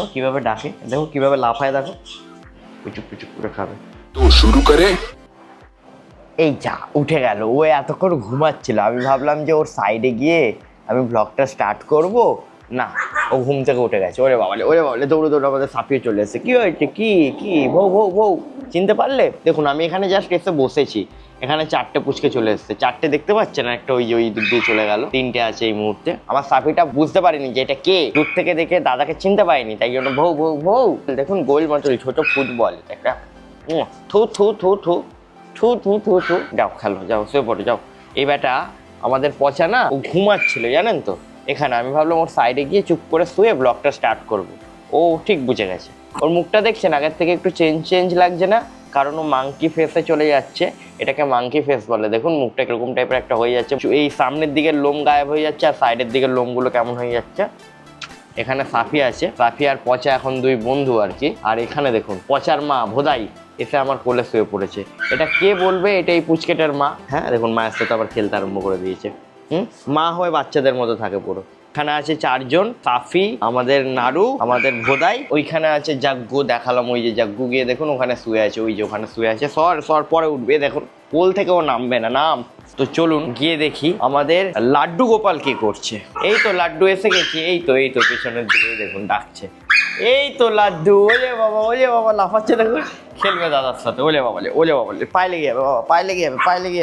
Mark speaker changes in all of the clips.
Speaker 1: ও কিভাবে ডাকে, দেখো কিভাবে লাফায়, দেখো পিচুক পিচুক করে খাবে।
Speaker 2: তো শুরু করে।
Speaker 1: এই যা উঠে গেল, ও এতক্ষণ ঘুমাচ্ছিল, আমি ভাবলাম যে ওর সাইডে গিয়ে আমি ব্লগটা স্টার্ট করব, না ও ঘুম থেকে উঠে গেছে। ওরে বাবালে, ওরে বাবালে, দৌড়ে দৌড়ে আমাদের সাপিয়ে চলে এসেছে। কি হয়েছে, কি কি বউ বউ বউ, চিনতে পারলে? দেখুন আমি এখানে জাস্ট এসে বসেছি, এখানে 4টে পুচকে চলে এসেছে। 4টে দেখতে পাচ্ছেন, একটা ওই দিক দিয়ে চলে গেল, 3টে আছে এই মুহূর্তে। আমার সাপিটা বুঝতে পারিনি যে এটা কে, দূর থেকে দেখে দাদাকে চিনতে পারিনি, তাই জন্য বউ বউ বউ। দেখুন গোল মতো ছোট ফুটবল একটা, থু থু থু থু থু থু থু থু। যাও খেলো, যাও শুয়ে পড়ো যাও। এই বেটা আমাদের পচা না, ও ঘুমাচ্ছিল জানেন তো এখানে। আমি ভাবলাম ওর সাইডে গিয়ে চুপ করে শুয়ে ব্লগটা স্টার্ট করব। ও ঠিক বুঝে গেছে। ওর মুখটা দেখছেন আগের থেকে একটু চেঞ্জ লাগছে না, কারণ ও মাংকি ফেসে চলে যাচ্ছে। এটাকে মাংকি ফেস বলে। দেখুন মুখটা কিরকম টাইপের একটা হয়ে যাচ্ছে, এই সামনের দিকের লোম গায়েব হয়ে যাচ্ছে, আর সাইডের দিকের লোমগুলো কেমন হয়ে যাচ্ছে। এখানে সাফি আছে, সাফি আর পচা এখন 2 বন্ধু আর কি। আর এখানে দেখুন পচার মা ভোদাই এসে আমার কোলে শুয়ে পড়েছে। এটা কে বলবে এটা এই পুচকেটার মা। হ্যাঁ দেখুন মায়ের সাথে আবার খেলতে আরম্ভ করে দিয়েছে। মা হয়ে বাচ্চাদের মতো থাকে পুরো। এখানে আছে 4 জন, সাফি, আমাদের নাড়ু, আমাদের ভোদাই, ওইখানে আছে জাগ্গু, দেখালাম ওই যে জাগ্গু, গিয়ে দেখুন ওখানে শুয়ে আছে, ওই যে ওখানে শুয়ে আছে। সর পরে উঠবে, দেখুন কোল থেকে ও নামবে না, নাম। তো চলুন গিয়ে দেখি আমাদের লাড্ডু গোপাল কি করছে। এই তো লাড্ডু এসে গেছি, এই তো পেছনের দিকে দেখুন ডাকছে। এই তো লাড্ডু, ওলে বাবা লাফাচ্ছে, দেখুন খেলবে দাদার সাথে। ওলে বাবালে পায়ে লেগে যাবে বাবা, পায়ে লেগে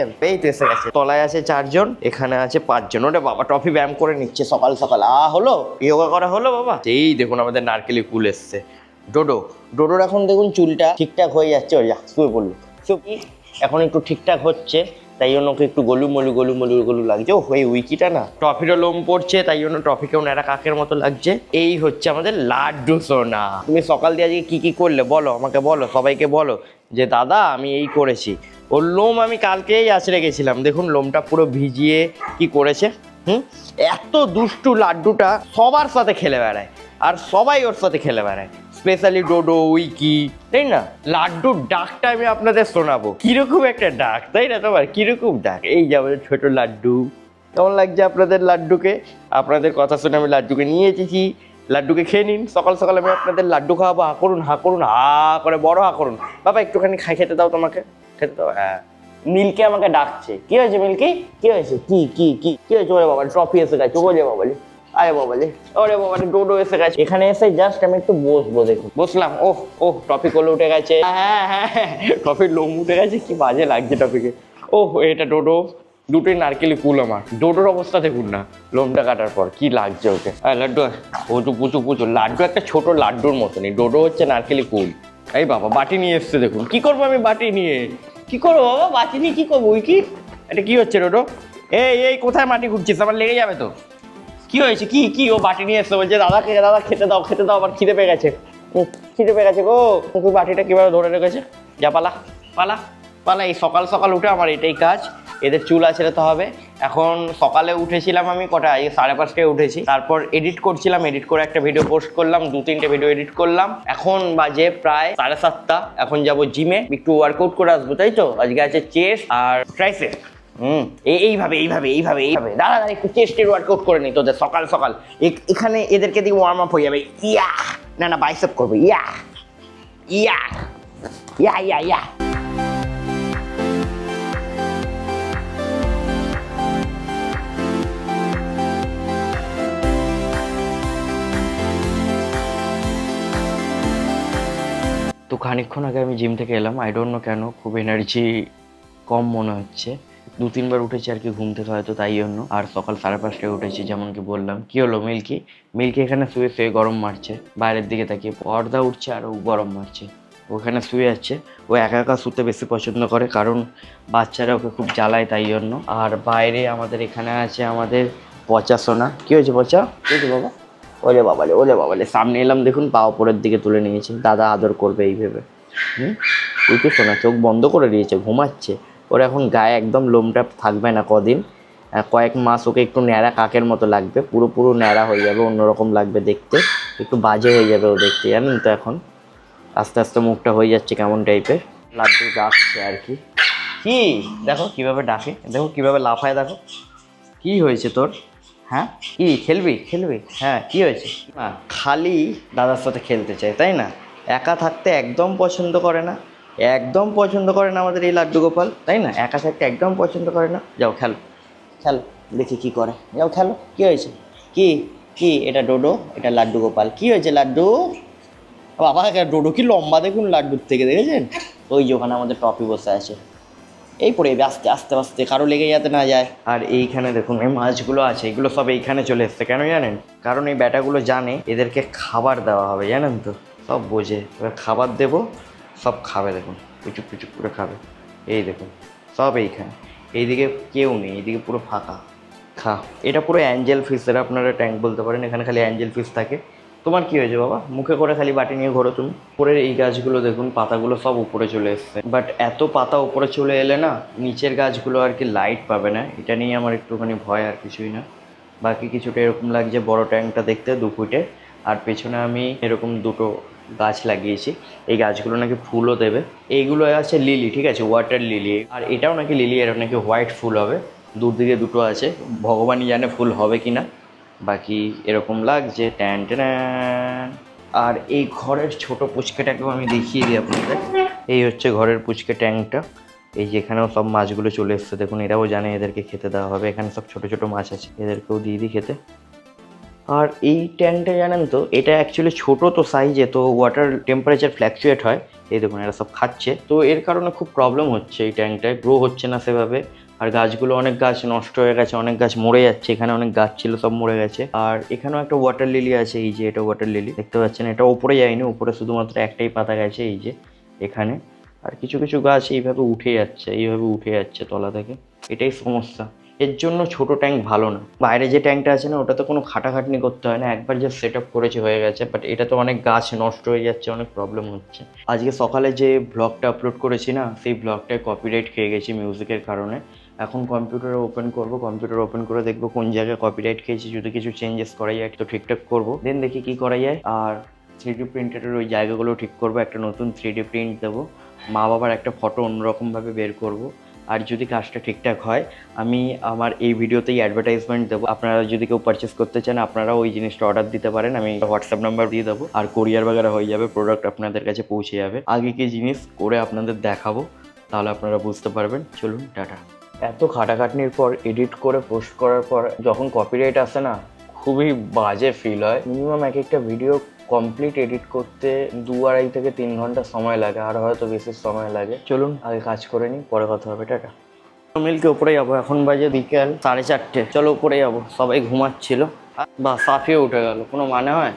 Speaker 1: যাবে। এই তো এসে গেছে। তলায় আছে 4 জন, এখানে আছে 5 জন। ওরে বাবা টফি ব্যায়াম করে নিচ্ছে সকাল সকাল। হলো যোগা করা হলো বাবা। এই দেখুন আমাদের নারকেলি কুল এসছে। ডোডোর এখন দেখুন চুলটা ঠিকঠাক হয়ে যাচ্ছে। ওই শুয়ে পড়লো, এখন একটু ঠিকঠাক হচ্ছে, তাই জন্য ওকে একটু গলু লাগছে। ও এই উইকিটা না, ট্রফিরও লোম পড়ছে, তাই জন্য ট্রফিকেও ন্যাড়া কাকের মতো লাগছে। এই হচ্ছে আমাদের লাড্ডু সোনা। তুমি সকাল দিয়ে আজকে কি করলে বলো, আমাকে বলো, সবাইকে বলো যে দাদা আমি এই করেছি। ওর লোম আমি কালকেই আছড়ে গেছিলাম, দেখুন লোমটা পুরো ভিজিয়ে কি করেছে। এত দুষ্টু লাড্ডুটা সবার সাথে খেলে বেড়ায়, আর সবাই ওর সাথে খেলে বেড়ায়, স্পেশালি ডোডো, উইকি, তাই না? লাড্ডুর ডাকটা আমি আপনাদের শোনাবো, কিরকম একটা ডাক, তাই না? তোমার কিরকম ডাক, এই যে আমাদের ছোট লাড্ডু। কেমন লাগছে আপনাদের লাড্ডুকে? আপনাদের কথা শুনে আমি লাড্ডুকে নিয়ে এসেছি। লাড্ডুকে খেয়ে নিন, সকাল সকাল আমি আপনাদের লাড্ডু খাওয়াবো। হা করুন করে বড় হা করুন। বাবা একটুখানি খেতে দাও, তোমাকে খেতে দাও। হ্যাঁ মিল্কি আমাকে ডাকছে। কি হয়েছে মিল্কি, কি হয়েছে, কি হয়েছে? ওরে বাবা ট্রফি এসে গেছে, ওরে বাবালে, আরে বাবালে, ওরে বাবালে ডোডো এসে গেছে। এখানে এসে জাস্ট আমি একটু বসবো, দেখুন বসলাম। ওহ ট্রফি কোলে উঠে গেছে। হ্যাঁ ট্রফির লোম উঠে গেছে, কি বাজে লাগছে ট্রফিকে। এটা ডোডো, দুটোই নারকেলি কুল আমার। ডোডোর অবস্থা দেখুন না, লোমটা কাটার পর কি লাগছে ওকে। লাড্ডু পুচু লাড্ডু একটা ছোট লাড্ডুর মতনই, ডোডো হচ্ছে নারকেলি কুল। এই বাবা বাটি নিয়ে এসছে, দেখুন কি করবো আমি বাটি নিয়ে, কি করবো বাবা বাটি নিয়ে, কি করবো? কি এটা কি হচ্ছে ডোডো? এই কোথায় মাটি ঘুরছিস, আমার লেগে যাবে তো। কি হয়েছে, কি ও বাটি নিয়ে এসছে, বলছে দাদা খেতে দাও, আমার খিদে পেয়ে গেছে গো। বাটিটা কিভাবে ধরে রেখেছে, যা পালা। এই সকাল সকাল উঠে আমার এটাই কাজ, এদের চুল আছড়াতে হবে। এখন সকালে উঠেছিলাম আমি কটায়, 5:30টায় উঠেছি, তারপর এডিট করছিলাম, এডিট করে একটা ভিডিও পোস্ট করলাম, 2-3টে ভিডিও এডিট করলাম। এখন বাজে প্রায় 7:30। এখন যাবো জিমে, একটু ওয়ার্কআউট করে আসবো, তাই তো। আজকে আছে চেস্ট আর ট্রাইসেপ। এইভাবে দাঁড়া একটু চেস্টের ওয়ার্কআউট করে নি তোদের সকাল সকাল। এখানে এদেরকে দিয়ে ওয়ার্ম আপ হয়ে যাবে। না বাইসেপ করবে। ইয়া তো খানিকক্ষণ আগে আমি জিম থেকে এলাম, আই ডোন্ট নো কেন খুব এনার্জি কম মনে হচ্ছে। 2-3বার উঠেছি আর কি ঘুম থেকে, হয়তো তাই জন্য। আর সকাল 5:30টায় উঠেছি, যেমন কি বললাম। কি হলো মিল্কি এখানে শুয়ে গরম মারছে, বাইরের দিকে তাকিয়ে পর্দা উঠছে আর ও গরম মারছে। ওখানে শুয়ে আছে, ও একা শুতে বেশি পছন্দ করে, কারণ বাচ্চারা ওকে খুব জ্বালায়, তাই জন্য। আর বাইরে আমাদের এখানে আছে আমাদের পচা সোনা। কি হয়েছে পচা, কি হয়েছে বাবা? ওরে বাবালে সামনে এলাম, দেখুন পা ওপরের দিকে তুলে নিয়েছে, দাদা আদর করবে এই ভেবে। তুই তো শোনা চোখ বন্ধ করে দিয়েছে, ঘুমাচ্ছে। ওর এখন গায়ে একদম লোমটা থাকবে না কদিন, কয়েক মাস ওকে একটু ন্যাড়া কাকের মতো লাগবে, পুরো ন্যাড়া হয়ে যাবে, অন্যরকম লাগবে দেখতে, একটু বাজে হয়ে যাবে ও দেখতে, জানেন তো। এখন আস্তে আস্তে মুখটা হয়ে যাচ্ছে কেমন টাইপের। লাড্ডু ডাকছে আর কি। দেখো কিভাবে ডাকে, দেখো কিভাবে লাফায়, দেখো কি হয়েছে তোর, হ্যাঁ কি খেলবি খেলবি, হ্যাঁ কি হয়েছে? না খালি দাদার সাথে খেলতে চাই তাই না, একা থাকতে একদম পছন্দ করে না, একদম পছন্দ করে না আমাদের এই লাড্ডু গোপাল, তাই না? একা থাকতে একদম পছন্দ করে না। যাও খেলো খেলো, দেখি কি করে, যাও খেলো। কি হয়েছে? কি কি এটা ডোডো, এটা লাড্ডু গোপাল। কি হয়েছে লাড্ডু? বাবা ডোডো কি লম্বা দেখুন লাড্ডুর থেকে, দেখেছেন? ওই যে ওখানে আমাদের টপি বসে আছে, এই পড়ে যাবে আস্তে আস্তে আস্তে, কারো লেগে যাতে না যায়। আর এইখানে দেখুন এই মাছগুলো আছে, এগুলো সব এইখানে চলে এসছে, কেন জানেন? কারণ এই ব্যাটাগুলো জানে এদেরকে খাবার দেওয়া হবে, জানেন তো, সব বোঝে। এবার খাবার দেবো, সব খাবে, দেখুন পুচুক পুচুক করে খাবে। এই দেখুন সব এইখানে, এইদিকে কেউ নেই, এইদিকে পুরো ফাঁকা। খা, এটা পুরো অ্যাঞ্জেল ফিশ, এর আপনারা ট্যাঙ্ক বলতে পারেন, এখানে খালি অ্যাঞ্জেল ফিশ থাকে। তোমার কি হয়েছে বাবা, মুখে করে খালি বাটি নিয়ে ঘোরো তুমি? উপরের এই গাছগুলো দেখুন, পাতাগুলো সব উপরে চলে এসছে, বাট এত পাতা উপরে চলে এলে না নিচের গাছগুলো আর কি লাইট পাবে না, এটা নিয়ে আমার একটুখানি ভয়, আর কিছুই না। বাকি কিছুটা এরকম লাগছে, বড় ট্যাঙ্কটা দেখতে 2 ফুটে, আর পেছনে আমি এরকম দুটো গাছ লাগিয়েছি, এই গাছগুলো নাকি ফুলও দেবে। এইগুলো আছে লিলি, ঠিক আছে, ওয়াটার লিলি, আর এটাও নাকি লিলি, এর নাকি হোয়াইট ফুল হবে। দুদিকে দুটো আছে, ভগবানই জানে ফুল হবে কি না। বাকি এরকম লাগছে, ট্যান ট্যান। আর এই ঘরের ছোট পুচকেটাকেও আমি দেখিয়ে দিই আপনাদের। এই হচ্ছে ঘরের পুচকে ট্যাঙ্কটা, এই যে এখানেও সব মাছগুলো চলে এসছে দেখুন, এরাও জানে এদেরকে খেতে দেওয়া হবে, এখানে সব ছোট ছোট মাছ আছে, এদেরকেও দিয়ে দিই খেতে। আর এই ট্যাঙ্কটা জানেন তো, এটা অ্যাকচুয়ালি ছোট তো সাইজে, তো ওয়াটার টেম্পারেচার ফ্ল্যাকচুয়েট হয়। এই দেখুন এরা সব খাচ্ছে, তো এর কারণে খুব প্রবলেম হচ্ছে, এই ট্যাঙ্কটায় গ্রো হচ্ছে না সেভাবে। আর গাছগুলো, অনেক গাছ নষ্ট হয়ে গেছে, অনেক গাছ মরে যাচ্ছে, এখানে অনেক গাছ ছিল সব মরে গেছে। আর এখানেও একটা ওয়াটার লিলি আছে, এই যে এটা ওয়াটার লিলি দেখতে পাচ্ছেন, এটা উপরে যায়নি, উপরে শুধুমাত্র একটাই পাতা গেছে এই যে এখানে। আর কিছু কিছু গাছ এইভাবে উঠে যাচ্ছে, এইভাবে উঠে যাচ্ছে তলা থেকে, এটাই সমস্যা। এর জন্য ছোট ট্যাঙ্ক ভালো না। বাইরে যে ট্যাঙ্কটা আছে না, ওটাতে কোনো খাটাখাটনি করতে হয় না, একবার যে সেট আপ করেছে হয়ে গেছে, বাট এটা তো অনেক গাছ নষ্ট হয়ে যাচ্ছে, অনেক প্রবলেম হচ্ছে। আজকে সকালে যে ব্লগটা আপলোড করেছি না, সেই ব্লগটায় কপিরাইট খেয়ে গেছি মিউজিকের কারণে। এখন কম্পিউটার ওপেন করবো, কম্পিউটার ওপেন করে দেখবো কোন জায়গায় কপিরাইট খেয়েছি, যদি কিছু চেঞ্জেস করা যায় তো ঠিকঠাক করবো, দেন দেখি কি করা যায়। আর 3D প্রিন্টারের ওই জায়গাগুলো ঠিক করবো, একটা নতুন 3D প্রিন্ট দেবো, মা বাবার একটা ফটো অন্যরকমভাবে বের করবো। আর যদি কাজটা ঠিকঠাক হয়, আমি আমার এই ভিডিওতেই অ্যাডভার্টাইজমেন্ট দেবো, আপনারা যদি কেউ পারচেস করতে চান আপনারা ওই জিনিসটা অর্ডার দিতে পারেন, আমি হোয়াটসঅ্যাপ নাম্বার দিয়ে দেবো, আর কোরিয়ার বাগেরা হয়ে যাবে, প্রোডাক্ট আপনাদের কাছে পৌঁছে যাবে। আগে কি জিনিস করে আপনাদের দেখাবো, তাহলে আপনারা বুঝতে পারবেন। চলুন টাটা। এত খাটাখাটনির পর এডিট করে পোস্ট করার পর যখন কপিরাইট আসে না, খুবই বাজে ফিল হয়। মিনিমাম এক একটা ভিডিও কমপ্লিট এডিট করতে 2-2.5 থেকে 3 ঘন্টা সময় লাগে, আর হয়তো বেশি সময় লাগে। চলুন আগে কাজ করে নিই, পরে কথা হবে, টাটা। মিলকে উপরে যাবো, এখন বাজে বিকেল 4:30, চলো উপরে যাবো, সবাই ঘুমাচ্ছিল, বা সাফিয়ে উঠে গেল, কোনো মানে হয়?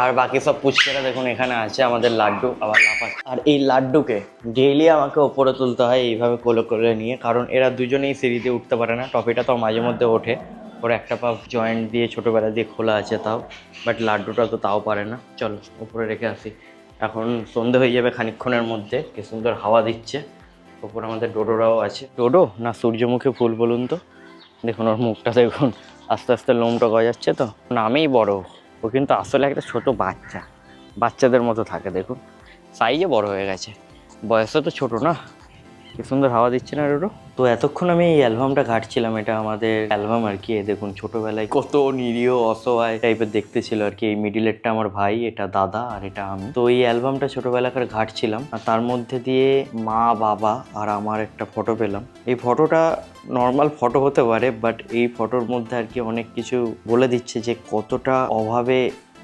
Speaker 1: আর বাকি সব পুচকেরা দেখুন এখানে আছে, আমাদের লাড্ডু আবার লাফাচ্ছে। আর এই লাড্ডুকে ডেইলি আমাকে ওপরে তুলতে হয় এইভাবে কোলে কোলে নিয়ে, কারণ এরা দুজনেই সিঁড়িতে উঠতে পারে না। টপিটা তো মাঝে মধ্যে ওঠে, ওর একটা পা জয়েন্ট দিয়ে ছোটোবেলা দিয়ে খোলা আছে তাও, বাট লাড্ডুটা তো তাও পারে না। চলো উপরে রেখে আসি, এখন সন্ধে হয়ে যাবে খানিকক্ষণের মধ্যে। কি সুন্দর হাওয়া দিচ্ছে, ওপর আমাদের ডোডোরাও আছে। ডোডো না সূর্যমুখী ফুল বলুন তো, দেখুন ওর মুখটা দেখুন, আস্তে আস্তে লোমটা গজাচ্ছে, তো নামেই বড়, ও কিন্তু আসলে একটা ছোট বাচ্চা, বাচ্চাদের মতো থাকে, দেখুন সাইজে বড় হয়ে গেছে, বয়সে তো ছোট না। কি সুন্দর হাওয়া দিচ্ছে না ডোডো? তো এতক্ষণ আমি এই অ্যালবামটা ঘাঁটছিলাম, এটা আমাদের অ্যালবাম আর কি। দেখুন ছোটবেলায় কত নিরীহ অসহায় টাইপের দেখতে ছিল আর কি। এই মিডিলেরটা আমার ভাই, এটা দাদা, আর এটা আমি। তো এই অ্যালবামটা ছোটবেলাকার ঘাঁটছিলাম, আর তার মধ্যে দিয়ে মা বাবা আর আমার একটা ফটো পেলাম। এই ফটোটা নর্মাল ফটো হতে পারে, বাট এই ফটোর মধ্যে আর কি অনেক কিছু বলে দিচ্ছে যে কতটা অভাবে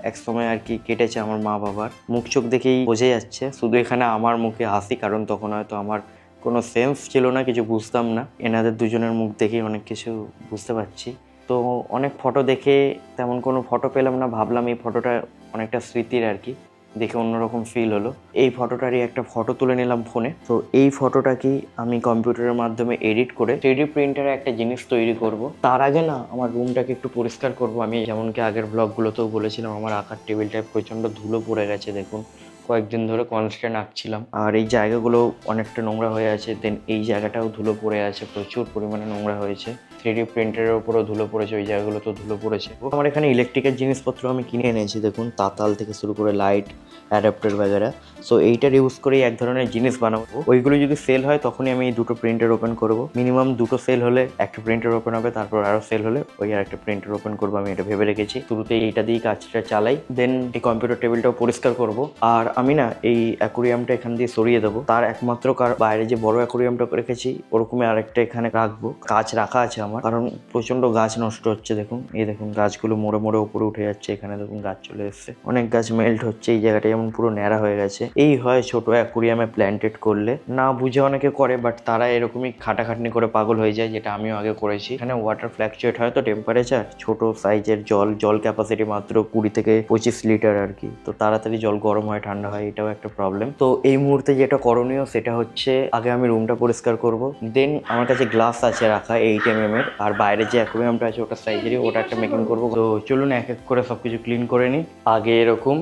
Speaker 1: এক সময় আর কি কেটেছে আমার মা বাবার। মুখ চোখ দেখেই বোঝা যাচ্ছে, শুধু এখানে আমার মুখে হাসি, কারণ তখন হয়তো আমার কোনো সেন্স ছিল না, কিছু বুঝতাম না। এনাদের দুজনের মুখ দেখেই অনেক কিছু বুঝতে পারছি। তো অনেক ফটো দেখে তেমন কোনো ফটো পেলাম না, ভাবলাম এই ফটোটা অনেকটা স্মৃতির আর কি, দেখে অন্যরকম ফিল হলো। এই ফটোটারই একটা ফটো তুলে নিলাম ফোনে। তো এই ফটোটাকেই আমি কম্পিউটারের মাধ্যমে এডিট করে 3D প্রিন্টারে একটা জিনিস তৈরি করব। তার আগে না আমার রুমটাকে একটু পরিষ্কার করব। আমি যেমন কি আগের ব্লগগুলোতেও বলেছিলাম, আমার আঁকার টেবিলটায় প্রচণ্ড ধুলো পড়ে গেছে, দেখুন কয়েকদিন ধরে কনস্ট্যান্ট আঁকছিলাম। আর এই জায়গাগুলো অনেকটা নোংরা হয়ে আছে, দেন এই জায়গাটাও ধুলো পড়ে আছে, প্রচুর পরিমাণে নোংরা হয়েছে। 3D প্রিন্টারের উপরেও ধুলো পড়েছে, ওই জায়গাগুলো তো ধুলো পড়েছে। আমার এখানে ইলেকট্রিকের জিনিসপত্র আমি কিনে এনেছি, দেখুন তাতাল থেকে শুরু করে লাইট, অ্যাডাপ্টার বাগেরা। সো এইটার ইউজ করেই এক ধরনের জিনিস বানাবো। ওইগুলো যদি সেল হয় তখনই আমি এই দুটো প্রিন্টার ওপেন করব। মিনিমাম দুটো সেল হলে একটা প্রিন্টার ওপেন হবে, তারপর আরও সেল হলে ওই আর একটা প্রিন্টার ওপেন করবো। আমি এটা ভেবে রেখেছি, শুরুতেই এইটা দিয়েই কাজটা চালাই, দেন এই কম্পিউটার টেবিলটাও পরিষ্কার করব। আর আমি না এই অ্যাকোরিয়ামটা এখান দিয়ে সরিয়ে দেবো, তার একমাত্র বাইরে যে বড় অ্যাকোরিয়ামটা রেখেছি ওরকমই আরেকটা এখানে রাখবো। গাছ রাখা আছে আমার, কারণ প্রচন্ড গাছ নষ্ট হচ্ছে। দেখুন এই দেখুন গাছগুলো মোড়ে মোড়ে উপরে উঠে যাচ্ছে, এখানে দেখুন গাছ চলে এসছে, অনেক গাছ মেল্ট হচ্ছে। এই জায়গাটা যেমন পুরো ন্যাড়া হয়ে গেছে। এই হয় ছোট অ্যাকোরিয়ামে প্ল্যান্টেড করলে, না বুঝে অনেকে করে, বাট তারা এরকমই খাটাখাটনি করে পাগল হয়ে যায়, যেটা আমিও আগে করেছি। এখানে ওয়াটার ফ্ল্যাকচুয়েট হয় তো টেম্পারেচার, ছোট সাইজের জল ক্যাপাসিটি মাত্র 20 থেকে 25 লিটার আর কি, তো তাড়াতাড়ি জল গরম হয় ঠান্ডা হয়, এটাও একটা প্রবলেম। তো এই মুহূর্তে যেটা করণীয় সেটা হচ্ছে আগে আমি রুমটা পরিষ্কার করব, দেন আমার কাছে গ্লাস আছে রাখা 8 mm এর, আর বাইরে যে অ্যাকোরিয়ামটা আছে ওটা সাইজেরই, ওটা একটা মেকিং করবো। তো চলুন এক এক করে সবকিছু ক্লিন করে নিই। আগে এরকম,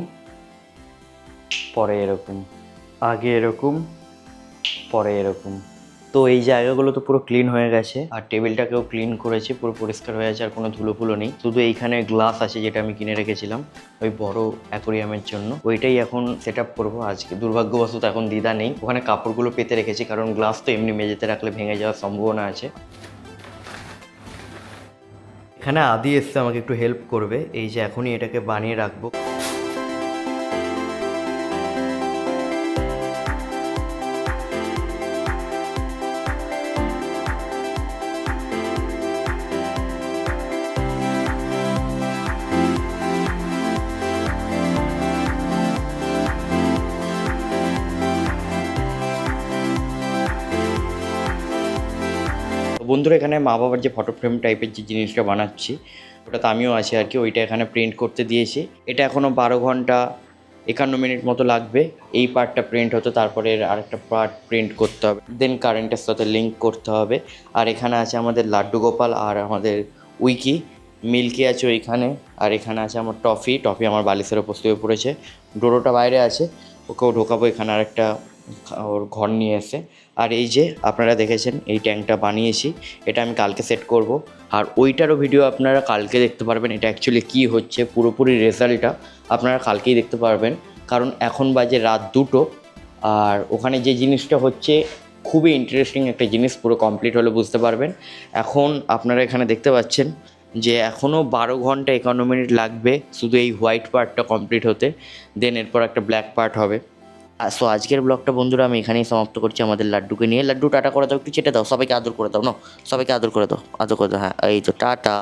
Speaker 1: পরে এরকম, আগে এরকম, পরে এরকম। তো এই জায়গাগুলো তো পুরো ক্লিন হয়ে গেছে, আর টেবিলটাকেও ক্লিন করেছি, পুরো পরিষ্কার হয়ে আছে, আর কোনো ধুলো ফুলো নেই। শুধু এইখানে গ্লাস আছে যেটা আমি কিনে রেখেছিলাম ওই বড় অ্যাকোরিয়ামের জন্য, ওইটাই এখন সেট আপ করবো আজকে। দুর্ভাগ্যবশত এখন দিদা নেই, ওখানে কাপড়গুলো পেতে রেখেছি, কারণ গ্লাস তো এমনি মেঝেতে রাখলে ভেঙে যাওয়ার সম্ভাবনা আছে। এখানে আদি এসছে আমাকে একটু হেল্প করবে, এই যে এখনই এটাকে বানিয়ে রাখবো। বন্ধুরা এখানে মা বাবার যে ফটো ফ্রেম টাইপের যে জিনিসটা বানাচ্ছি ওটা তো আমিও আছি আর কি, ওইটা এখানে প্রিন্ট করতে দিয়েছি। এটা এখনও 12 ঘন্টা 51 মিনিট মতো লাগবে এই পার্টটা প্রিন্ট হতে, তারপরে আরেকটা পার্ট প্রিন্ট করতে হবে, দেন কারেন্টের সাথে লিঙ্ক করতে হবে। আর এখানে আছে আমাদের লাড্ডু গোপাল, আর আমাদের উইকি, মিল্কি আছে ওইখানে, আর এখানে আছে আমার টফি আমার বালিশের ওপর শুয়ে পড়েছে। ডোরোটা বাইরে আছে, ওকেও ঢোকাবো এখানে আরেকটা ওর ঘর নিয়ে এসে। আর এই যে আপনারা দেখেছেন এই ট্যাঙ্কটা বানিয়েছি, এটা আমি কালকে সেট করব, আর ওইটারও ভিডিও আপনারা কালকে দেখতে পারবেন। এটা অ্যাকচুয়ালি কী হচ্ছে পুরোপুরি রেজাল্টটা আপনারা কালকেই দেখতে পারবেন, কারণ এখন বাজে রাত 2টো। আর ওখানে যে জিনিসটা হচ্ছে খুবই ইন্টারেস্টিং একটা জিনিস, পুরো কমপ্লিট হলে বুঝতে পারবেন। এখন আপনারা এখানে দেখতে পাচ্ছেন যে এখনও 12 ঘন্টা 51 মিনিট লাগবে শুধু এই হোয়াইট পার্টটা কমপ্লিট হতে, দেন এরপর একটা ব্ল্যাক পার্ট হবে। সো আজকের ব্লগটা বন্ধুরা আমি এখানেই সমাপ্ত করছি আমাদের লাড্ডুকে নিয়ে। লাড্ডু টাটা করে দাও, একটু চেটে দাও, সবাইকে আদর করে দাও, না সবাইকে আদর করে দাও, হ্যাঁ এই তো টাটা।